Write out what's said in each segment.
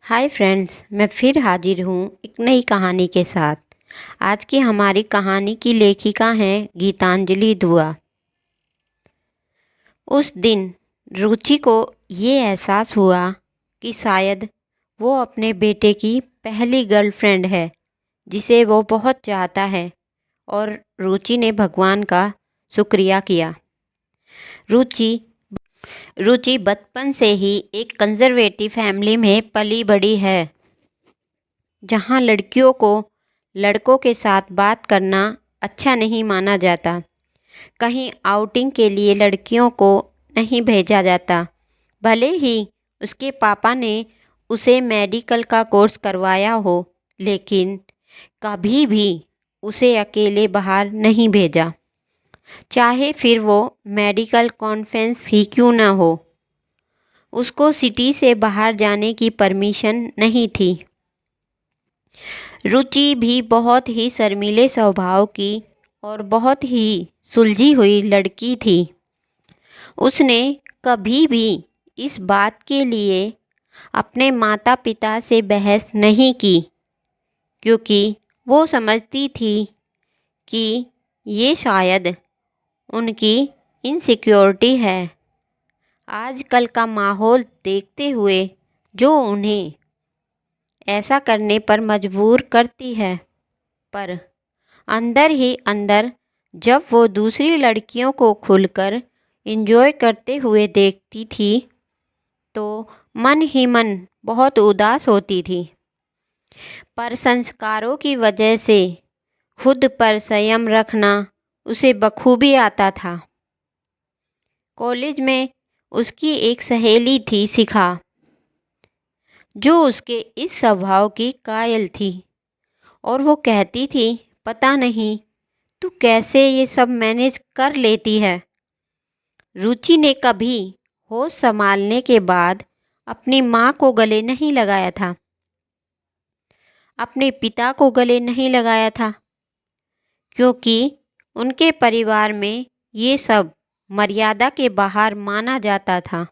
Hi friends, मैं फिर हाजिर हूँ एक नई कहानी के साथ। आज की हमारी कहानी की लेखिका हैं गीतांजलि दुआ। उस दिन रुचि को ये एहसास हुआ कि शायद वो अपने बेटे की पहली गर्लफ्रेंड है जिसे वो बहुत चाहता है। और रुचि ने भगवान का शुक्रिया किया। रुचि रुचि बचपन से ही एक कंजर्वेटिव फैमिली में पली बड़ी है, जहाँ लड़कियों को लड़कों के साथ बात करना अच्छा नहीं माना जाता। कहीं आउटिंग के लिए लड़कियों को नहीं भेजा जाता। भले ही उसके पापा ने उसे मेडिकल का कोर्स करवाया हो, लेकिन कभी भी उसे अकेले बाहर नहीं भेजा, चाहे फिर वो मेडिकल कॉन्फ्रेंस ही क्यों ना हो। उसको सिटी से बाहर जाने की परमिशन नहीं थी। रुचि भी बहुत ही शर्मीले स्वभाव की और बहुत ही सुलझी हुई लड़की थी। उसने कभी भी इस बात के लिए अपने माता पिता से बहस नहीं की, क्योंकि वो समझती थी कि ये शायद उनकी इनसिक्योरिटी है। आजकल का माहौल देखते हुए जो उन्हें ऐसा करने पर मजबूर करती है। पर अंदर ही अंदर जब वो दूसरी लड़कियों को खुलकर एंजॉय करते हुए देखती थी, तो मन ही मन बहुत उदास होती थी। पर संस्कारों की वजह से खुद पर संयम रखना उसे बखूबी आता था। कॉलेज में उसकी एक सहेली थी शिखा, जो उसके इस स्वभाव की कायल थी। और वो कहती थी, पता नहीं तू कैसे ये सब मैनेज कर लेती है। रुचि ने कभी होश संभालने के बाद अपनी माँ को गले नहीं लगाया था, अपने पिता को गले नहीं लगाया था, क्योंकि उनके परिवार में ये सब मर्यादा के बाहर माना जाता था।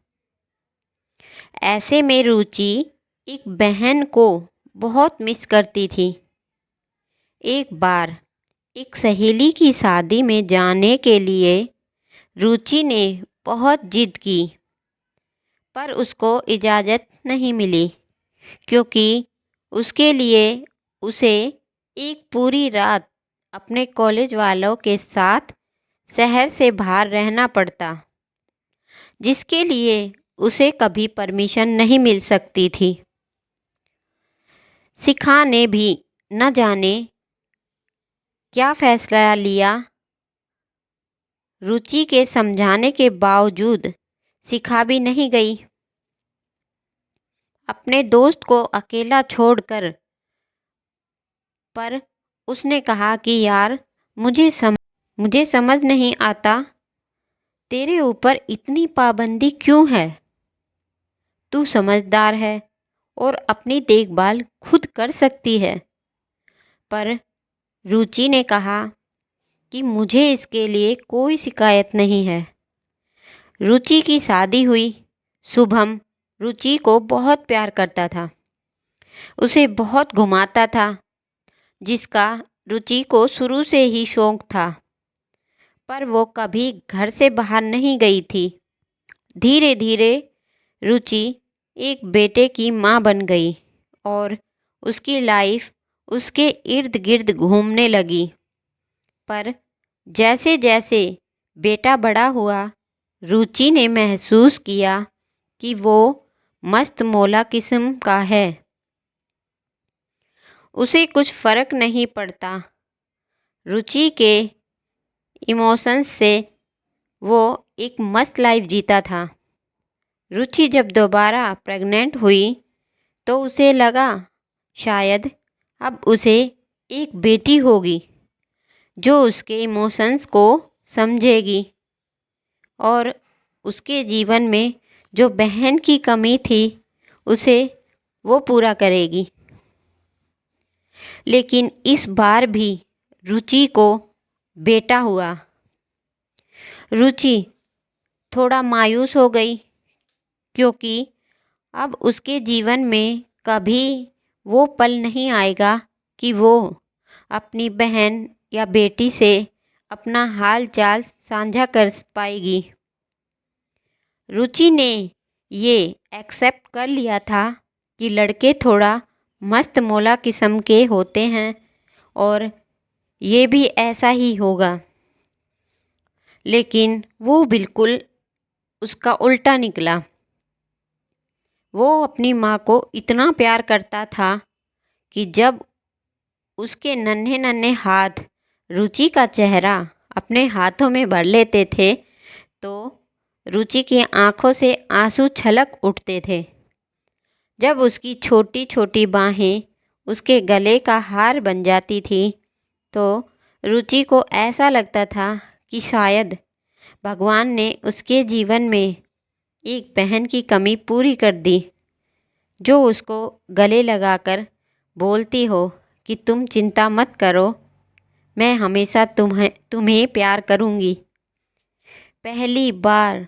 ऐसे में रुचि एक बहन को बहुत मिस करती थी। एक बार एक सहेली की शादी में जाने के लिए रुचि ने बहुत जिद की, पर उसको इजाज़त नहीं मिली, क्योंकि उसके लिए उसे एक पूरी रात अपने कॉलेज वालों के साथ शहर से बाहर रहना पड़ता, जिसके लिए उसे कभी परमिशन नहीं मिल सकती थी। शिखा ने भी न जाने क्या फैसला लिया। रुचि के समझाने के बावजूद शिखा भी नहीं गई। अपने दोस्त को अकेला छोड़कर। पर उसने कहा कि यार, मुझे समझ नहीं आता, तेरे ऊपर इतनी पाबंदी क्यों है। तू समझदार है और अपनी देखभाल खुद कर सकती है। पर रुचि ने कहा कि मुझे इसके लिए कोई शिकायत नहीं है। रुचि की शादी हुई। शुभम रुचि को बहुत प्यार करता था, उसे बहुत घुमाता था, जिसका रुचि को शुरू से ही शौक था। पर वो कभी घर से बाहर नहीं गई थी। धीरे धीरे रुचि एक बेटे की माँ बन गई और उसकी लाइफ उसके इर्द गिर्द घूमने लगी। पर जैसे जैसे बेटा बड़ा हुआ, रुचि ने महसूस किया कि वो मस्त मौला किस्म का है। उसे कुछ फर्क नहीं पड़ता रुचि के इमोशंस से। वो एक मस्त लाइफ जीता था। रुचि जब दोबारा प्रेग्नेंट हुई, तो उसे लगा शायद अब उसे एक बेटी होगी जो उसके इमोशंस को समझेगी और उसके जीवन में जो बहन की कमी थी उसे वो पूरा करेगी। लेकिन इस बार भी रुचि को बेटा हुआ। रुचि थोड़ा मायूस हो गई, क्योंकि अब उसके जीवन में कभी वो पल नहीं आएगा कि वो अपनी बहन या बेटी से अपना हाल चाल साझा कर पाएगी। रुचि ने ये एक्सेप्ट कर लिया था कि लड़के थोड़ा मस्त मौला किस्म के होते हैं और ये भी ऐसा ही होगा, लेकिन वो बिल्कुल उसका उल्टा निकला। वो अपनी माँ को इतना प्यार करता था कि जब उसके नन्हे नन्हे हाथ रुचि का चेहरा अपने हाथों में भर लेते थे तो रुचि की आंखों से आंसू छलक उठते थे। जब उसकी छोटी छोटी बाहें उसके गले का हार बन जाती थी तो रुचि को ऐसा लगता था कि शायद भगवान ने उसके जीवन में एक बहन की कमी पूरी कर दी, जो उसको गले लगाकर बोलती हो कि तुम चिंता मत करो, मैं हमेशा तुम्हें प्यार करूँगी। पहली बार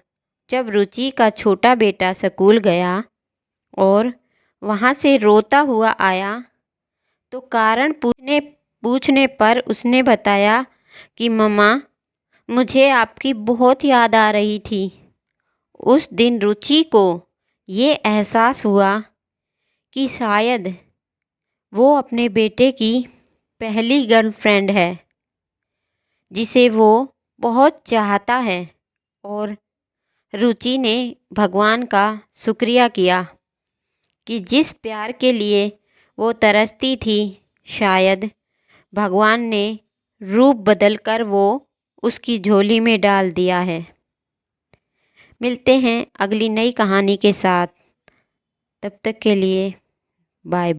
जब रुचि का छोटा बेटा स्कूल गया और वहाँ से रोता हुआ आया तो कारण पूछने पर उसने बताया कि मम्मा, मुझे आपकी बहुत याद आ रही थी। उस दिन रुचि को ये एहसास हुआ कि शायद वो अपने बेटे की पहली गर्लफ्रेंड है जिसे वो बहुत चाहता है और रुचि ने भगवान का शुक्रिया किया कि जिस प्यार के लिए वो तरसती थी शायद भगवान ने रूप बदलकर वो उसकी झोली में डाल दिया है। मिलते हैं अगली नई कहानी के साथ, तब तक के लिए बाय।